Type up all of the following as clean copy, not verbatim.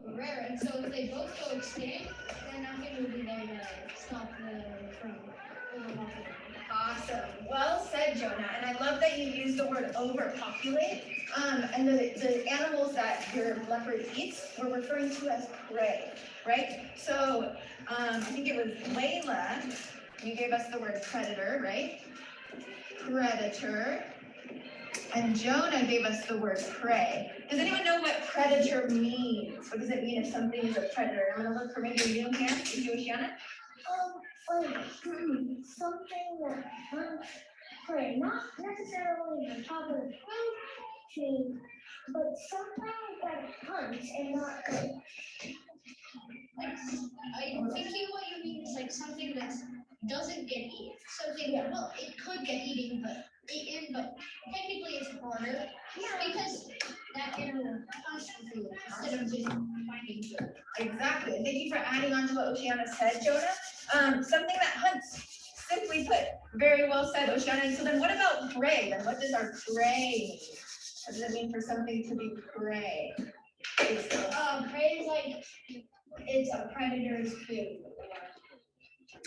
Rare, and so if they both go extinct, then nothing will be there to stop from overpopulating. Awesome. Well said, Jonah. And I love that you used the word overpopulate. And the animals that your leopard eats, we're referring to as prey, right? So I think it was Layla. You gave us the word predator, right? Predator. And Jonah gave us the word prey. Does anyone know what predator means? What does it mean if something is a predator? I'm going to look for maybe a new hand. Is you, Oceana? Like something that hunts prey, not necessarily the top of the food chain, but something that hunts and not like. I'm thinking what you mean is like something that doesn't get eaten. Something that, well, it could get eaten, but technically it's harder. Yeah. Because that animal hunts for food instead of just finding food. Exactly. Thank you for adding on to what Oceana said, Jonah. Something that hunts. Simply put, very well said, Oceana. So then what about prey? Then what does our prey mean? What does it mean for something to be prey? Prey is like it's a predator's food.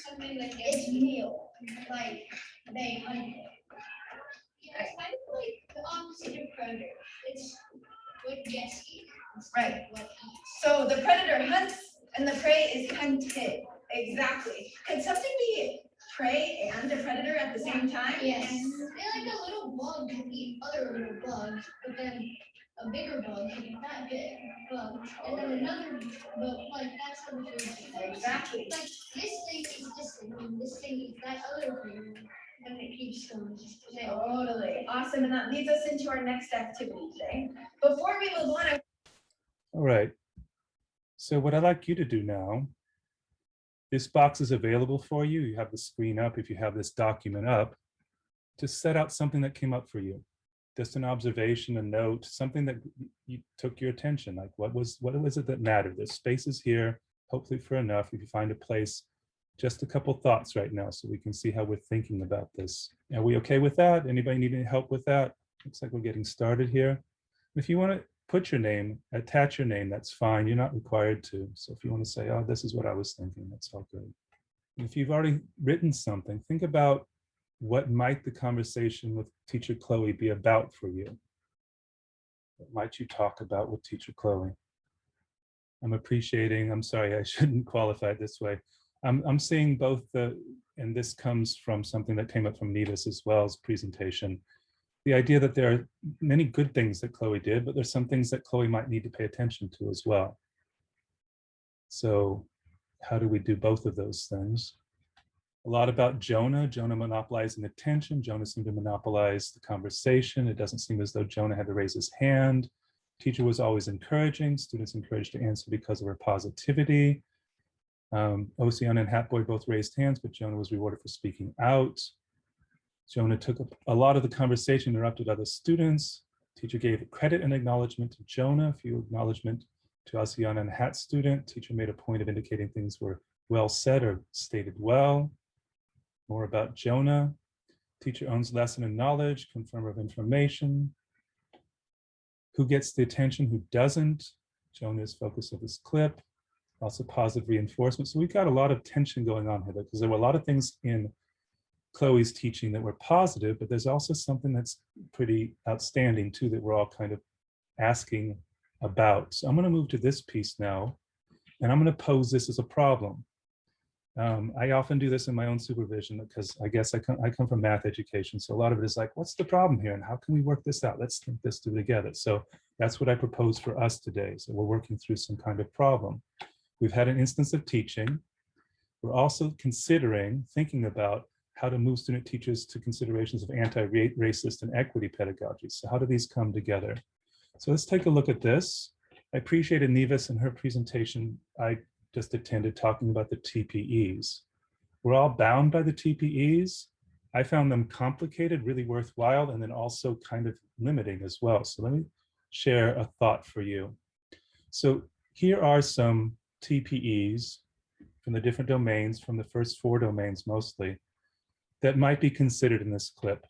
Something that gets meal, like they hunt it. Yeah, it's kind of like the opposite of predator. It's what gets eaten. Right. What eats. So the predator hunts and the prey is hunted. Exactly. Could something be prey and a predator at the same time? Yes. They're like a little bug can eat other little bugs, but then a bigger bug can eat that big bug, and then another bug, like that's how the food is. Exactly. Like this thing eats this thing, and this thing eats that other thing, and it keeps going. Totally. Awesome. And that leads us into our next activity today. Before we move on. All right. So what I'd like you to do now, this box is available for you. You have the screen up if you have this document up, to set out something that came up for you. Just an observation, a note, something that you took your attention, like what was it that mattered? There's spaces here, hopefully for enough. If you find a place, just a couple thoughts right now so we can see how we're thinking about this. Are we okay with that? Anybody need any help with that? Looks like we're getting started here. If you want to put your name, attach your name, that's fine. You're not required to. So if you want to say, oh, this is what I was thinking, that's all good. And if you've already written something, think about what might the conversation with Teacher Chloe be about for you? What might you talk about with Teacher Chloe? I'm sorry, I shouldn't qualify it this way. I'm seeing both and this comes from something that came up from Neva's as well as presentation, the idea that there are many good things that Chloe did, but there's some things that Chloe might need to pay attention to as well. So how do we do both of those things? A lot about Jonah monopolizing attention. Jonah seemed to monopolize the conversation. It doesn't seem as though Jonah had to raise his hand. Teacher was always encouraging, students encouraged to answer because of her positivity. Oceana and Hatboy both raised hands, but Jonah was rewarded for speaking out. Jonah took up a lot of the conversation, interrupted other students. Teacher gave credit and acknowledgement to Jonah, a few acknowledgement to Oceana and Hat student. Teacher made a point of indicating things were well said or stated well. More about Jonah. Teacher owns lesson and knowledge, confirmer of information. Who gets the attention, who doesn't? Jonah is focus of this clip. Also positive reinforcement. So we've got a lot of tension going on here because there were a lot of things in Chloe's teaching that were positive, but there's also something that's pretty outstanding too that we're all kind of asking about. So I'm going to move to this piece now, and I'm going to pose this as a problem. I often do this in my own supervision because I guess I come from math education. So a lot of it is like, what's the problem here and how can we work this out? Let's think this through together. So that's what I propose for us today. So we're working through some kind of problem. We've had an instance of teaching. We're also thinking about how to move student teachers to considerations of anti-racist and equity pedagogy. So how do these come together? So let's take a look at this. I appreciated Nevis in her presentation I just attended talking about the TPEs. We're all bound by the TPEs. I found them complicated, really worthwhile, and then also kind of limiting as well. So let me share a thought for you. So here are some TPEs from the different domains, from the first 4 domains mostly, that might be considered in this clip.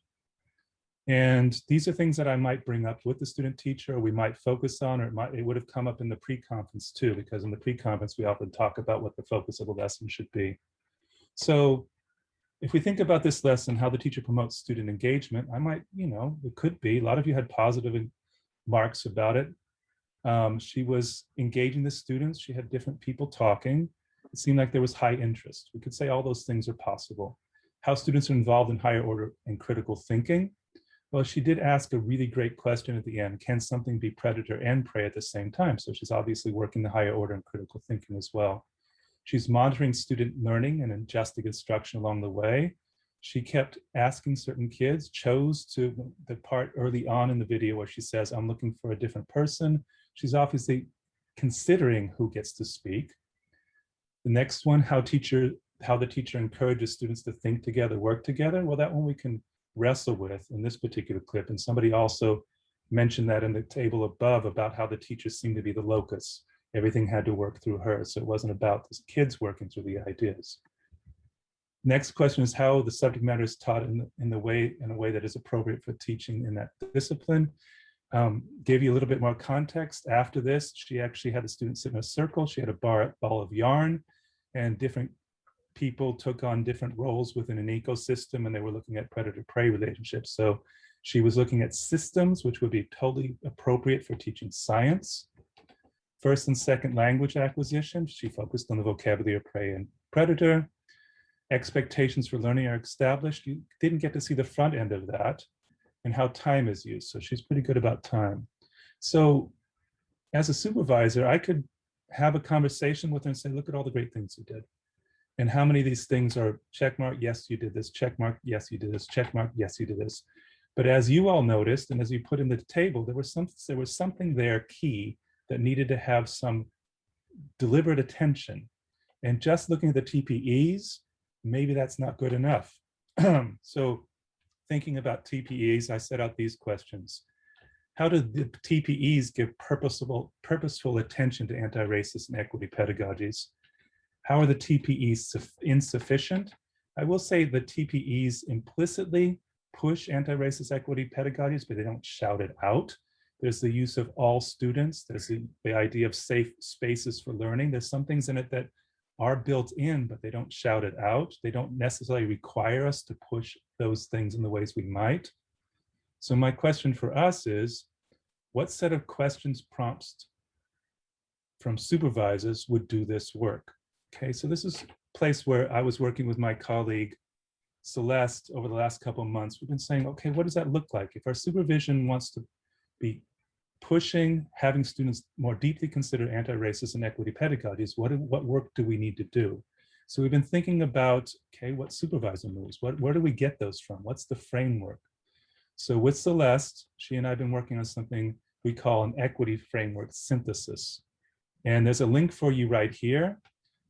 And these are things that I might bring up with the student teacher, or we might focus on, or it would have come up in the pre-conference too, because in the pre-conference, we often talk about what the focus of the lesson should be. So if we think about this lesson, how the teacher promotes student engagement, I might, it could be, a lot of you had positive marks about it. She was engaging the students. She had different people talking. It seemed like there was high interest. We could say all those things are possible. How students are involved in higher order and critical thinking. Well, she did ask a really great question at the end. Can something be predator and prey at the same time? So she's obviously working the higher order and critical thinking as well. She's monitoring student learning and adjusting instruction along the way. She kept asking certain kids, chose to the part early on in the video where she says, I'm looking for a different person. She's obviously considering who gets to speak. The next one, how the teacher encourages students to think together, work together. Well, that one we can wrestle with in this particular clip. And somebody also mentioned that in the table above about how the teacher seemed to be the locus. Everything had to work through her. So it wasn't about the kids working through the ideas. Next question is how the subject matter is taught in a way that is appropriate for teaching in that discipline. Gave you a little bit more context. After this, she actually had the students sit in a circle. She had a ball of yarn, and different people took on different roles within an ecosystem, and they were looking at predator-prey relationships. So she was looking at systems, which would be totally appropriate for teaching science. First and second language acquisition, she focused on the vocabulary of prey and predator. Expectations for learning are established. You didn't get to see the front end of that, and how time is used. So she's pretty good about time. So as a supervisor, I could have a conversation with her and say, look at all the great things you did. And how many of these things are check mark, yes, you did this, check mark, yes, you did this, check mark, yes, you did this. But as you all noticed, and as you put in the table, there was something there key that needed to have some deliberate attention. And just looking at the TPEs, maybe that's not good enough. So thinking about TPEs, I set out these questions. How do the TPEs give purposeful attention to anti-racist and equity pedagogies? How are the TPEs insufficient? I will say the TPEs implicitly push anti-racist equity pedagogies, but they don't shout it out. There's the use of all students. There's the idea of safe spaces for learning. There's some things in it that are built in, but they don't shout it out. They don't necessarily require us to push those things in the ways we might. So my question for us is, what set of questions, prompts from supervisors would do this work? Okay, so this is a place where I was working with my colleague, Celeste, over the last couple of months. We've been saying, okay, what does that look like? If our supervision wants to be pushing, having students more deeply consider anti-racist and equity pedagogies, what work do we need to do? So we've been thinking about, okay, what supervisor moves? Where do we get those from? What's the framework? So with Celeste, she and I have been working on something we call an equity framework synthesis. And there's a link for you right here.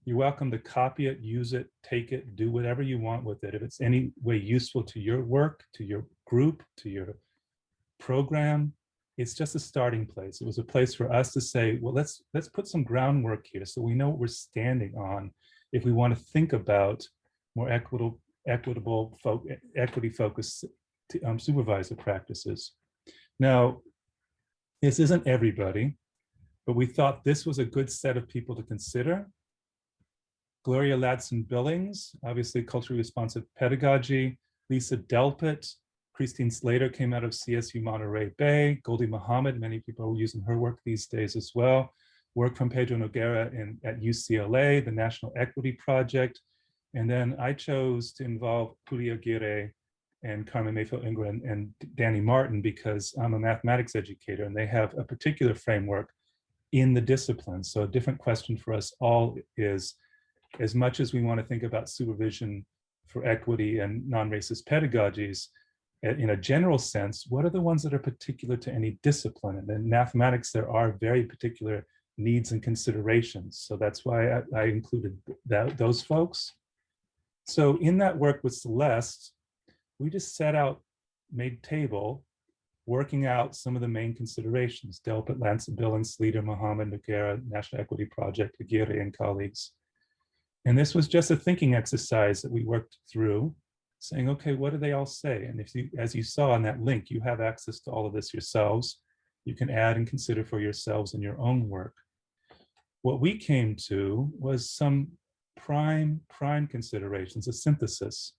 You're welcome to copy it, use it, take it, do whatever you want with it. If it's any way useful to your work, to your group, to your program, it's just a starting place. It was a place for us to say, well, let's put some groundwork here so we know what we're standing on if we want to think about more equity-focused supervisor practices. Now, this isn't everybody, but we thought this was a good set of people to consider. Gloria Ladson-Billings, obviously culturally responsive pedagogy. Lisa Delpit, Christine Slater came out of CSU Monterey Bay. Goldie Muhammad, many people are using her work these days as well. Work from Pedro Noguera at UCLA, the National Equity Project. And then I chose to involve Julia Aguirre and Carmen Mayfield Ingram and Danny Martin because I'm a mathematics educator and they have a particular framework in the discipline. So a different question for us all is, as much as we want to think about supervision for equity and non-racist pedagogies, in a general sense, what are the ones that are particular to any discipline? And in mathematics, there are very particular needs and considerations. So that's why I included those folks. So in that work with Celeste, we just set out, made table working out some of the main considerations. Delpit, Lancet, Billings, Sleater, Mohammed, Noguera, National Equity Project, Aguirre and colleagues. And this was just a thinking exercise that we worked through, saying, okay, what do they all say? And if you, as you saw on that link, you have access to all of this yourselves. You can add and consider for yourselves in your own work. What we came to was some prime considerations, a synthesis.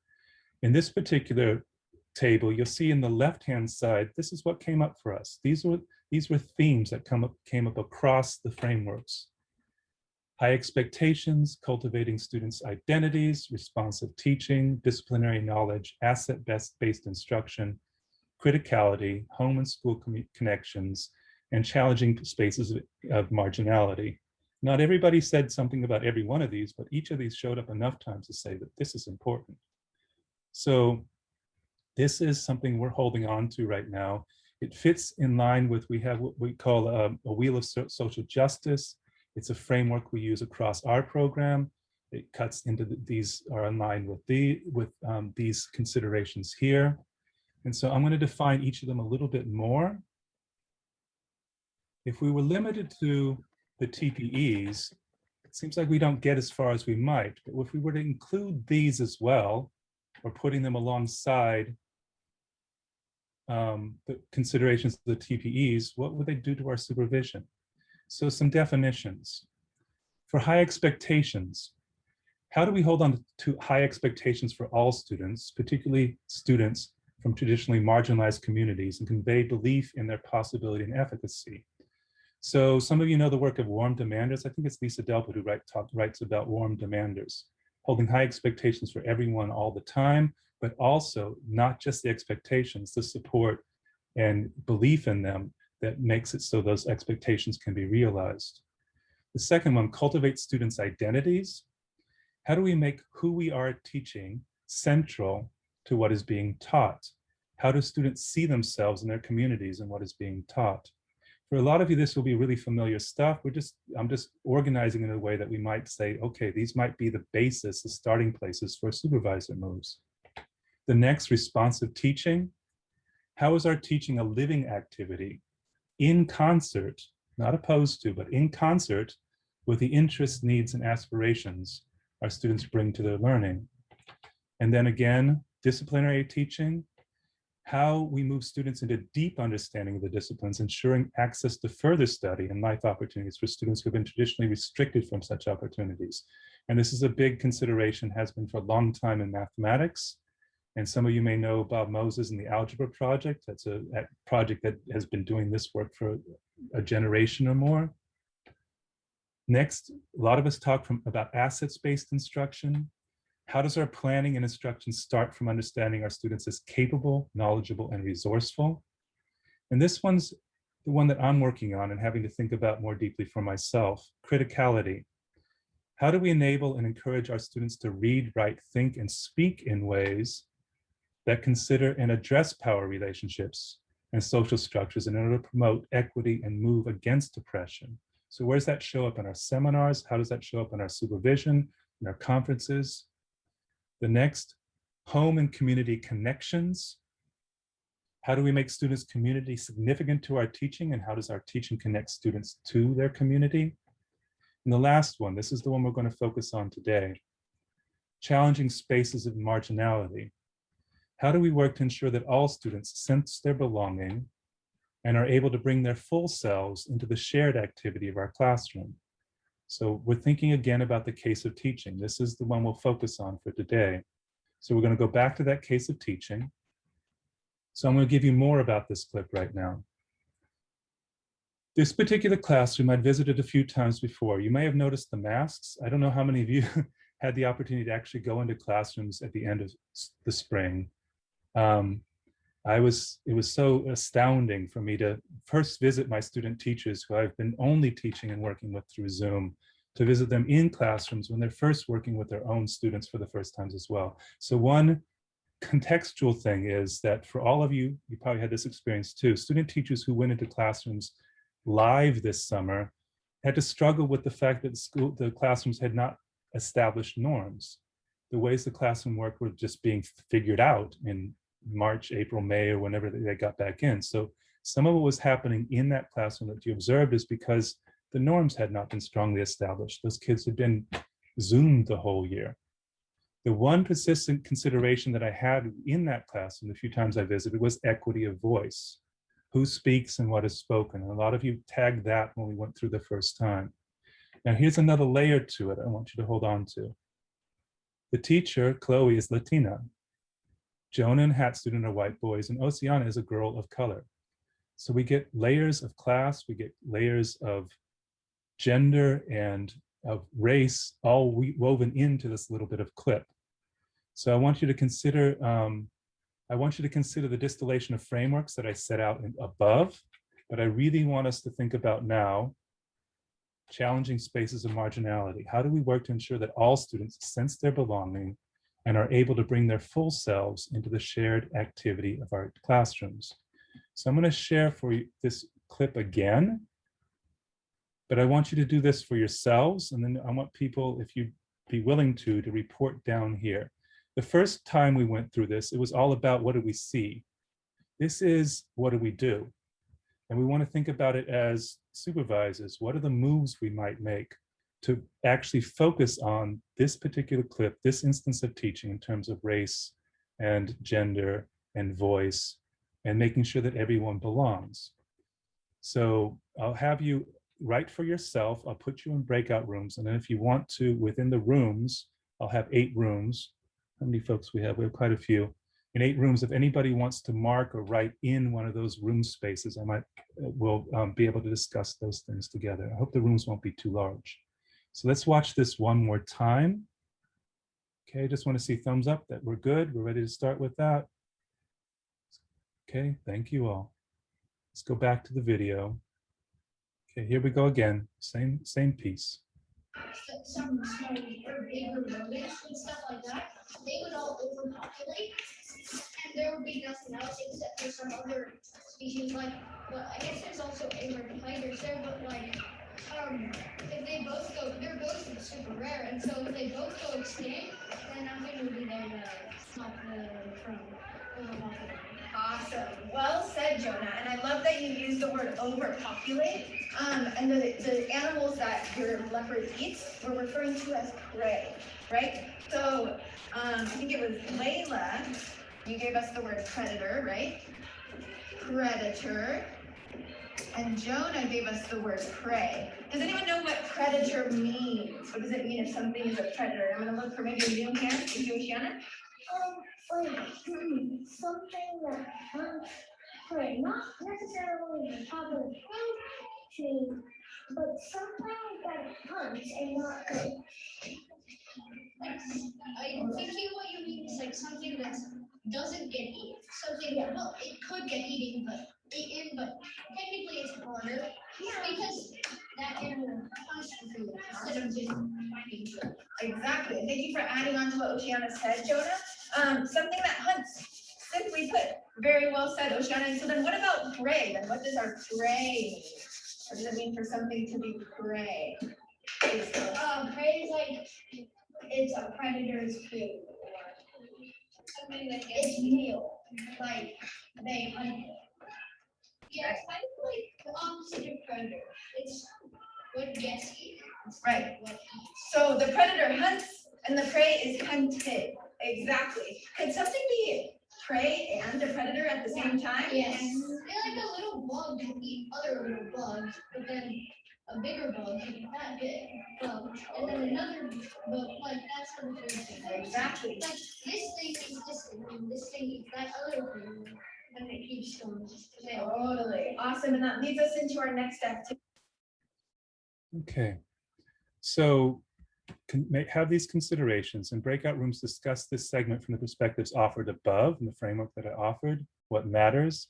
In this particular table, you'll see in the left-hand side, this is what came up for us. These were themes that came up across the frameworks. High expectations, cultivating students' identities, responsive teaching, disciplinary knowledge, asset-based instruction, criticality, home and school connections, and challenging spaces of marginality. Not everybody said something about every one of these, but each of these showed up enough times to say that this is important. So this is something we're holding on to right now. It fits in line with, we have what we call a wheel of social justice. It's a framework we use across our program. It cuts into these are in line with these considerations here. And so I'm going to define each of them a little bit more. If we were limited to the TPEs, it seems like we don't get as far as we might. But if we were to include these as well, or putting them alongside the considerations of the TPEs, what would they do to our supervision? So some definitions. For high expectations, how do we hold on to high expectations for all students, particularly students from traditionally marginalized communities, and convey belief in their possibility and efficacy? So some of you know the work of warm demanders. I think it's Lisa Delpit who writes about warm demanders, holding high expectations for everyone all the time, but also not just the expectations, the support and belief in them that makes it so those expectations can be realized. The second one, cultivate students' identities. How do we make who we are teaching central to what is being taught? How do students see themselves in their communities and what is being taught? For a lot of you, this will be really familiar stuff. I'm just organizing in a way that we might say, okay, these might be the basis, the starting places for supervisor moves. The next, responsive teaching. How is our teaching a living activity in concert, not opposed to, but in concert with the interests, needs, and aspirations our students bring to their learning? And then again, disciplinary teaching. How we move students into deep understanding of the disciplines, ensuring access to further study and life opportunities for students who have been traditionally restricted from such opportunities. And this is a big consideration, has been for a long time in mathematics. And some of you may know Bob Moses and the Algebra Project. That's a project that has been doing this work for a generation or more. Next, a lot of us talk about assets-based instruction. How does our planning and instruction start from understanding our students as capable, knowledgeable, and resourceful? And this one's the one that I'm working on and having to think about more deeply for myself, criticality. How do we enable and encourage our students to read, write, think, and speak in ways that consider and address power relationships and social structures in order to promote equity and move against oppression? So where does that show up in our seminars? How does that show up in our supervision, in our conferences? The next, home and community connections. How do we make students' community significant to our teaching, and how does our teaching connect students to their community? And the last one, this is the one we're going to focus on today, challenging spaces of marginality. How do we work to ensure that all students sense their belonging and are able to bring their full selves into the shared activity of our classroom? So we're thinking again about the case of teaching. This is the one we'll focus on for today. So we're going to go back to that case of teaching. So I'm going to give you more about this clip right now. This particular classroom I'd visited a few times before. You may have noticed the masks. I don't know how many of you had the opportunity to actually go into classrooms at the end of the spring. It was so astounding for me to first visit my student teachers who I've been only teaching and working with through Zoom, to visit them in classrooms when they're first working with their own students for the first times as well. So one contextual thing is that for all of you, you probably had this experience too, student teachers who went into classrooms live this summer had to struggle with the fact that the classrooms had not established norms. The ways the classroom worked were just being figured out in March, April, May, or whenever they got back in. So some of what was happening in that classroom that you observed is because the norms had not been strongly established. Those kids had been Zoomed the whole year. The one persistent consideration that I had in that class and the few times I visited was equity of voice. Who speaks and what is spoken? And a lot of you tagged that when we went through the first time. Now here's another layer to it I want you to hold on to. The teacher, Chloe, is Latina. Jonah and Hat student are white boys, and Oceana is a girl of color. So we get layers of class, we get layers of gender and of race, all woven into this little bit of clip. So I want you to consider the distillation of frameworks that I set out above, but I really want us to think about now challenging spaces of marginality. How do we work to ensure that all students sense their belonging and are able to bring their full selves into the shared activity of our classrooms? So I'm going to share for you this clip again, but I want you to do this for yourselves, and then I want people, if you'd be willing to report down here. The first time we went through this, it was all about what do we see? This is what do we do? And we want to think about it as supervisors. What are the moves we might make to actually focus on this particular clip, this instance of teaching in terms of race and gender and voice, and making sure that everyone belongs? So I'll have you write for yourself. I'll put you in breakout rooms. And then if you want to, within the rooms, I'll have 8 rooms. How many folks we have? We have quite a few. In 8 rooms, if anybody wants to mark or write in one of those room spaces, we'll be able to discuss those things together. I hope the rooms won't be too large. So let's watch this one more time. Okay, just want to see thumbs up that we're good. We're ready to start with that. Okay, thank you all. Let's go back to the video. Okay, here we go again. Same piece. Some small or bigger buildings and stuff like that, they would all overpopulate, and there would be nothing else except for some other species like, well, I guess there's also Asian tigers there, but like, if they both go, they're both super rare, and so if they both go extinct, then nothing will be there to stop from overpopulating. Awesome. Well said, Jonah. And I love that you used the word overpopulate. And the animals that your leopard eats, we're referring to as prey, right? So I think it was Layla, you gave us the word predator, right? Predator. And Jonah gave us the word prey. Does anyone know what predator means? What does it mean if something is a predator? I'm going to look for maybe a Zoom here. Thank you, Oceana. Like something that hunts prey, not necessarily the top of the food chain, but something that hunts and not prey. Like, I'm thinking what you mean is like something that doesn't get eaten. Something that, well, it could get eaten, but technically it's harder because that animal hunts for food instead of just finding food. Exactly. Thank you for adding on to what Oceana said, Jonah. Something that hunts, simply put. Very well said, Oceana. And so then what about prey? Then what does our prey mean? What does it mean for something to be prey? Prey is like, it's a predator's food. Something that gets meal, like they hunt it. Yeah, it's kind of like the opposite of predator. It's what gets eaten. Right. What eats. So the predator hunts and the prey is hunted. Exactly. Could something be prey and a predator at the same time? Yes. They're like a little bug can eat other little bugs, but then a bigger bug can eat that big bug, and then another bug, like that's how the thing. Exactly. Like this thing eats this thing, and this thing eats that other thing, and it keeps going. Totally. Awesome. And that leads us into our next activity. Okay, so have these considerations, and breakout rooms discuss this segment from the perspectives offered above in the framework that I offered. What matters?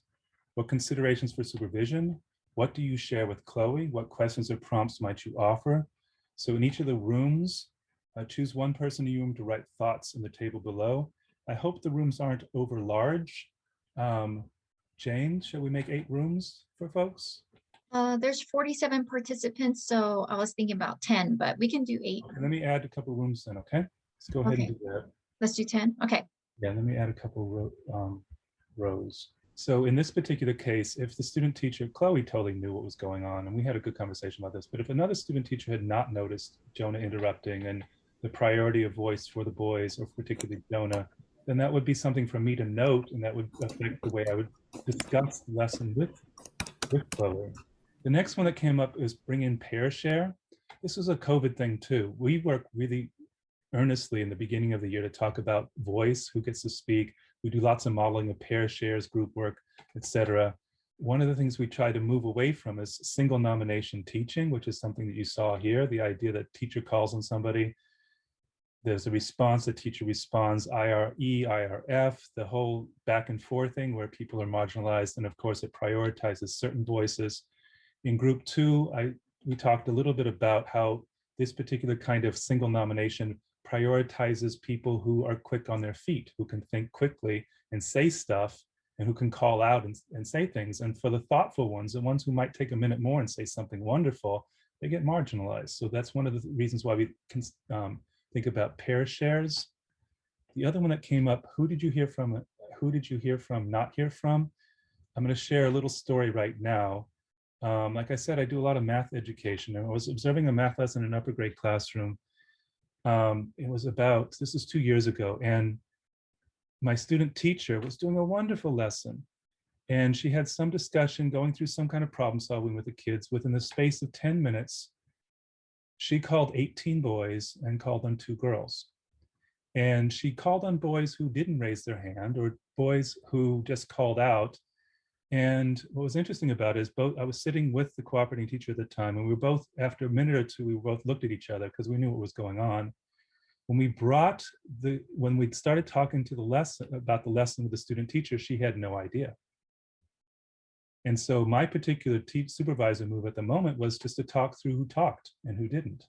What considerations for supervision? What do you share with Chloe? What questions or prompts might you offer? So in each of the rooms, choose one person in the room to write thoughts in the table below. I hope the rooms aren't over large. Jane, shall we make 8 rooms for folks? There's 47 participants, so I was thinking about 10, but we can do 8. Okay, let me add a couple rooms then, okay? Let's go ahead and do that. Let's do 10. Okay. Yeah, let me add a couple rows. So in this particular case, if the student teacher, Chloe, totally knew what was going on, and we had a good conversation about this, but if another student teacher had not noticed Jonah interrupting and the priority of voice for the boys, or particularly Jonah, then that would be something for me to note, and that would affect the way I would discuss the lesson with Chloe. The next one that came up is bring in pair share. This was a COVID thing too. We worked really earnestly in the beginning of the year to talk about voice, who gets to speak. We do lots of modeling of pair shares, group work, etc. One of the things we try to move away from is single nomination teaching, which is something that you saw here, the idea that teacher calls on somebody, there's a response, the teacher responds, IRE, IRF, the whole back and forth thing where people are marginalized, and of course it prioritizes certain voices. In group 2, we talked a little bit about how this particular kind of single nomination prioritizes people who are quick on their feet, who can think quickly and say stuff, and who can call out and say things. And for the thoughtful ones, the ones who might take a minute more and say something wonderful, they get marginalized. So that's one of the reasons why we can think about pair shares. The other one that came up, who did you hear from? Who did you hear from, not hear from? I'm going to share a little story right now. Like I said, I do a lot of math education, and I was observing a math lesson in an upper grade classroom. It was about, this is 2 years ago, and my student teacher was doing a wonderful lesson. And she had some discussion going through some kind of problem solving with the kids. Within the space of 10 minutes, she called 18 boys and called on 2 girls. And she called on boys who didn't raise their hand, or boys who just called out. And what was interesting about it is I was sitting with the cooperating teacher at the time, and we were both, after a minute or two, we both looked at each other because we knew what was going on. When we started talking to the lesson about the lesson with the student teacher, she had no idea. And so my particular supervisor move at the moment was just to talk through who talked and who didn't,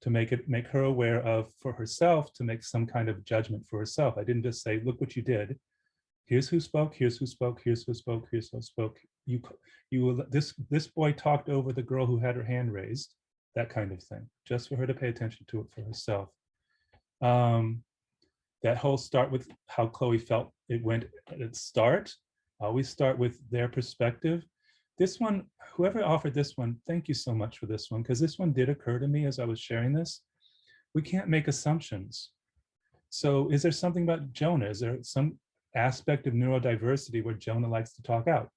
to make her aware of, for herself, to make some kind of judgment for herself. I didn't just say, look what you did. Here's who spoke, here's who spoke, here's who spoke, here's who spoke. This boy talked over the girl who had her hand raised, that kind of thing, just for her to pay attention to it for herself. That whole start with how Chloe felt it went at its start. Always start with their perspective. This one, whoever offered this one, thank you so much for this one, because this one did occur to me as I was sharing this. We can't make assumptions. So is there something about Jonah? Is there some aspect of neurodiversity where Jonah likes to talk out?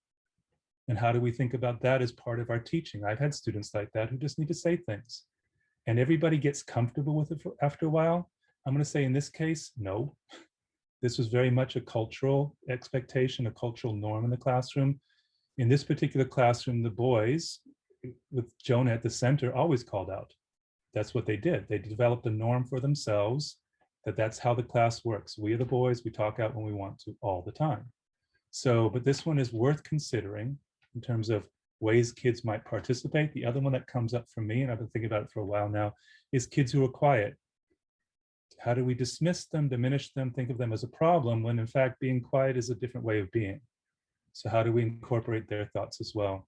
And how do we think about that as part of our teaching? I've had students like that who just need to say things. And everybody gets comfortable with it after a while. I'm going to say in this case, no. This was very much a cultural expectation, a cultural norm in the classroom. In this particular classroom, the boys, with Jonah at the center, always called out. That's what they did. They developed a norm for themselves, that's how the class works. We are the boys, we talk out when we want to all the time. So, but this one is worth considering in terms of ways kids might participate. The other one that comes up for me, and I've been thinking about it for a while now, is kids who are quiet. How do we dismiss them, diminish them, think of them as a problem, when in fact being quiet is a different way of being? So how do we incorporate their thoughts as well?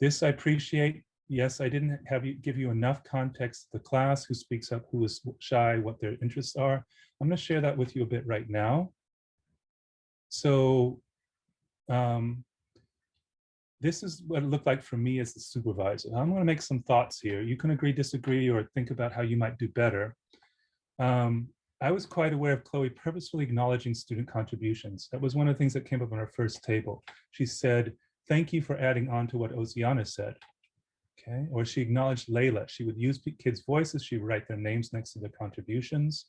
This I appreciate. Yes, I didn't give you enough context to the class, who speaks up, who is shy, what their interests are. I'm going to share that with you a bit right now. So this is what it looked like for me as the supervisor. I'm going to make some thoughts here. You can agree, disagree, or think about how you might do better. I was quite aware of Chloe purposefully acknowledging student contributions. That was one of the things that came up on our first table. She said, thank you for adding on to what Oceana said. Okay, or she acknowledged Layla. She would use kids' voices. She would write their names next to their contributions.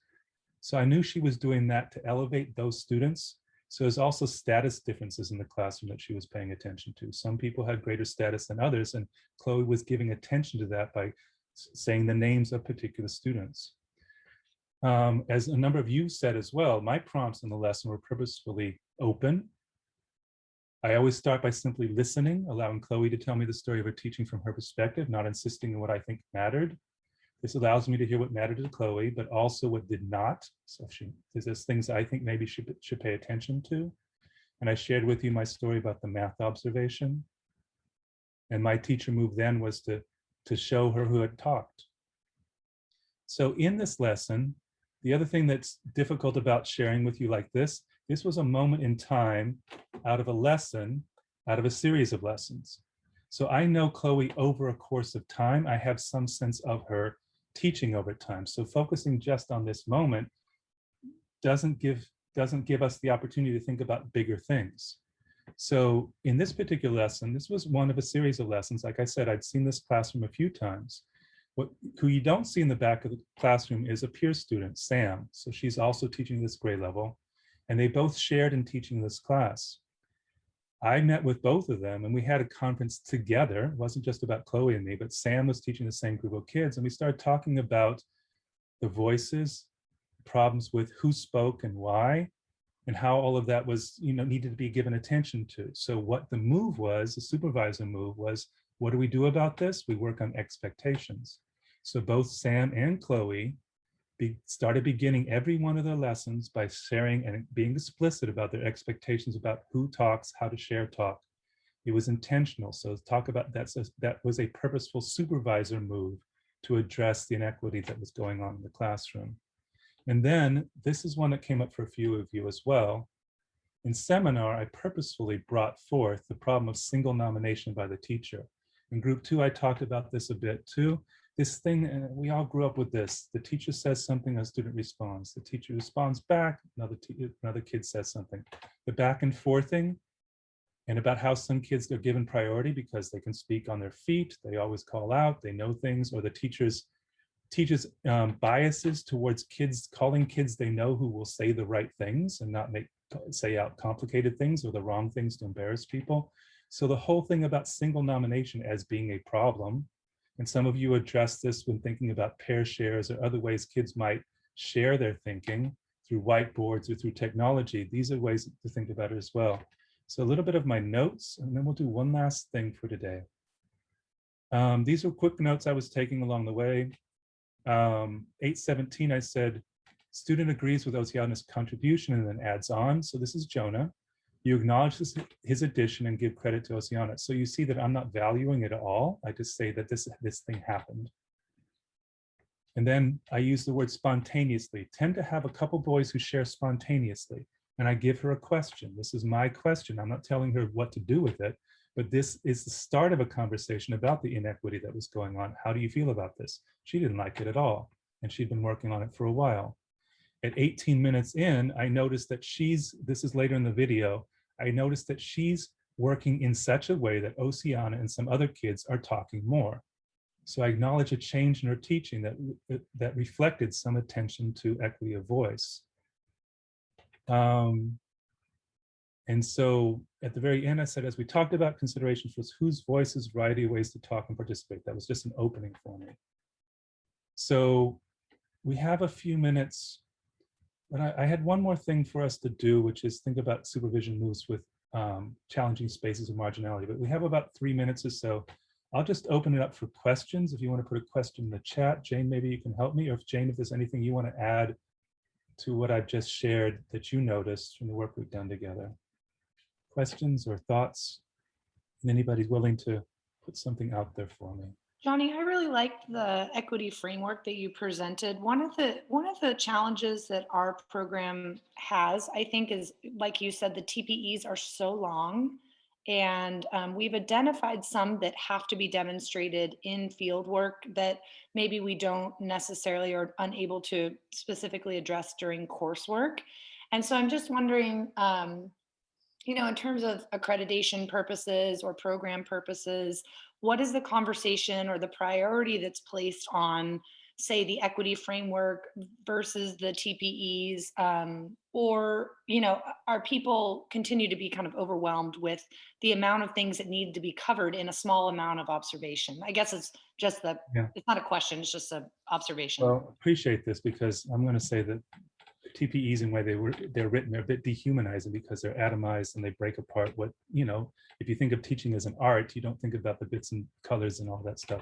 So I knew she was doing that to elevate those students. So there's also status differences in the classroom that she was paying attention to. Some people had greater status than others, and Chloe was giving attention to that by saying the names of particular students. As a number of you said as well, my prompts in the lesson were purposefully open. I always start by simply listening, allowing Chloe to tell me the story of her teaching from her perspective, not insisting on what I think mattered. This allows me to hear what mattered to Chloe, but also what did not. So there's things I think maybe she should pay attention to. And I shared with you my story about the math observation. And my teacher move then was to show her who had talked. So in this lesson, the other thing that's difficult about sharing with you like this This was a moment in time out of a lesson, out of a series of lessons. So I know Chloe over a course of time. I have some sense of her teaching over time. So focusing just on this moment doesn't give us the opportunity to think about bigger things. So in this particular lesson, this was one of a series of lessons. Like I said, I'd seen this classroom a few times. Who you don't see in the back of the classroom is a peer student, Sam. So she's also teaching this grade level, and they both shared in teaching this class. I met with both of them and we had a conference together. It wasn't just about Chloe and me, but Sam was teaching the same group of kids, and we started talking about the voices, problems with who spoke and why, and how all of that was, needed to be given attention to. So what the move was, the supervisor move was, what do we do about this? We work on expectations. So both Sam and Chloe started beginning every one of their lessons by sharing and being explicit about their expectations about who talks, how to share talk. It was intentional. So talk about that. So that was a purposeful supervisor move to address the inequity that was going on in the classroom. And then this is one that came up for a few of you as well. In seminar, I purposefully brought forth the problem of single nomination by the teacher. In group 2, I talked about this a bit too. This thing, and we all grew up with this. The teacher says something, a student responds. The teacher responds back, another kid says something. The back and forthing, and about how some kids are given priority because they can speak on their feet, they always call out, they know things, or the teachers biases towards kids, calling kids they know who will say the right things and not say out complicated things or the wrong things to embarrass people. So the whole thing about single nomination as being a problem, and some of you address this when thinking about pair shares or other ways kids might share their thinking through whiteboards or through technology. These are ways to think about it as well. So a little bit of my notes, and then we'll do one last thing for today. These were quick notes I was taking along the way. 8:17, I said, student agrees with Oceana's contribution and then adds on. So this is Jonah. You acknowledge his addition and give credit to Oceana. So you see that I'm not valuing it at all. I just say that this thing happened. And then I use the word spontaneously. Tend to have a couple boys who share spontaneously. And I give her a question. This is my question. I'm not telling her what to do with it, but this is the start of a conversation about the inequity that was going on. How do you feel about this? She didn't like it at all. And she'd been working on it for a while. At 18 minutes in, I noticed that this is later in the video, I noticed that she's working in such a way that Oceana and some other kids are talking more. So I acknowledge a change in her teaching that reflected some attention to equity of voice. And so at the very end, I said, as we talked about considerations for whose voices, variety of ways to talk and participate. That was just an opening for me. So we have a few minutes, but I had one more thing for us to do, which is think about supervision moves with challenging spaces of marginality. But we have about 3 minutes or so. I'll just open it up for questions. If you want to put a question in the chat, Jane, maybe you can help me. Or if Jane, if there's anything you want to add to what I've just shared that you noticed from the work we've done together. Questions or thoughts? And anybody's willing to put something out there for me. Johnnie, I really liked the equity framework that you presented. One of the challenges that our program has, I think, is, like you said, the TPEs are so long, and we've identified some that have to be demonstrated in field work that maybe we don't necessarily or unable to specifically address during coursework. And so I'm just wondering, in terms of accreditation purposes or program purposes, what is the conversation or the priority that's placed on, say, the equity framework versus the TPEs? Or, are people continue to be kind of overwhelmed with the amount of things that need to be covered in a small amount of observation? I guess it's just it's not a question, it's just an observation. Well, appreciate this, because I'm going to say that TPEs and the way they're written, they're a bit dehumanizing because they're atomized and they break apart what, if you think of teaching as an art, you don't think about the bits and colors and all that stuff.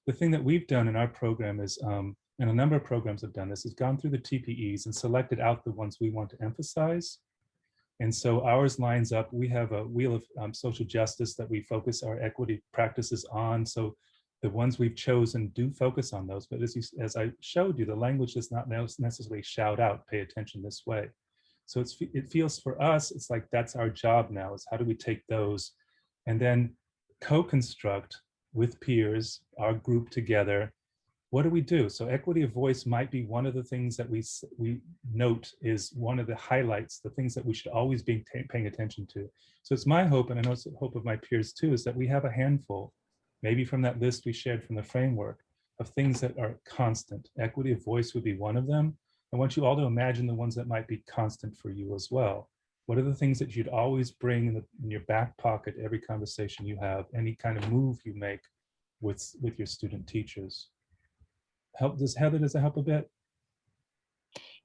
The thing that we've done in our program is, and a number of programs have done this, is gone through the TPEs and selected out the ones we want to emphasize. And so ours lines up. We have a wheel of social justice that we focus our equity practices on. So the ones we've chosen do focus on those, but as I showed you, the language does not necessarily shout out, pay attention this way. So it feels for us, it's like that's our job now, is how do we take those and then co-construct with peers, our group together. What do we do? So equity of voice might be one of the things that we note is one of the highlights, the things that we should always be paying attention to. So it's my hope, and I know it's the hope of my peers too, is that we have a handful, maybe from that list we shared from the framework, of things that are constant. Equity of voice would be one of them. I want you all to imagine the ones that might be constant for you as well. What are the things that you'd always bring in your back pocket, every conversation you have, any kind of move you make with your student teachers? Does that help a bit?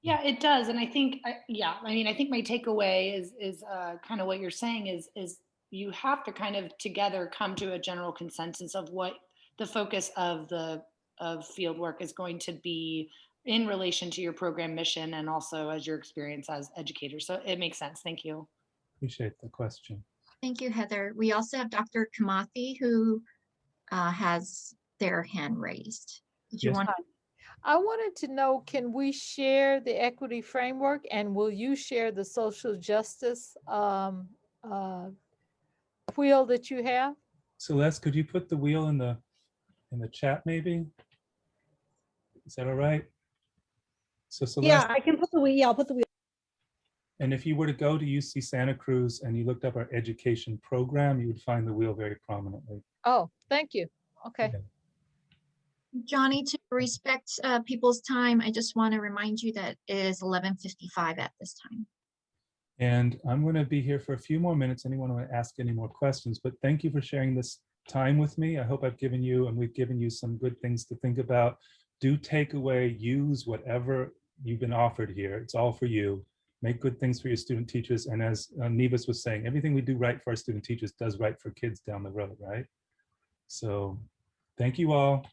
Yeah, it does. And I think, I think my takeaway is kind of what you're saying is you have to kind of together come to a general consensus of what the focus of field work is going to be in relation to your program mission and also as your experience as educators. So it makes sense. Thank you. Appreciate the question. Thank you, Heather. We also have Dr. Kamathi who has their hand raised. Did you Yes. want to? I wanted to know, can we share the equity framework, and will you share the social justice wheel that you have? Celeste, could you put the wheel in the chat maybe? Is that all right? So Celeste, Yeah, I can put the wheel. Yeah, I'll put the wheel. and if you were to go to UC Santa Cruz and you looked up our education program, you would find the wheel very prominently. Oh, thank you. Okay. Yeah. Johnnie, to respect people's time, I just want to remind you that it is 11:55 at this time. And I'm going to be here for a few more minutes. Anyone want to ask any more questions? But thank you for sharing this time with me. I hope I've given you, and we've given you some good things to think about. Do take away, use whatever you've been offered here. It's all for you. Make good things for your student teachers. And as Nevis was saying, everything we do right for our student teachers does right for kids down the road, right? So thank you all.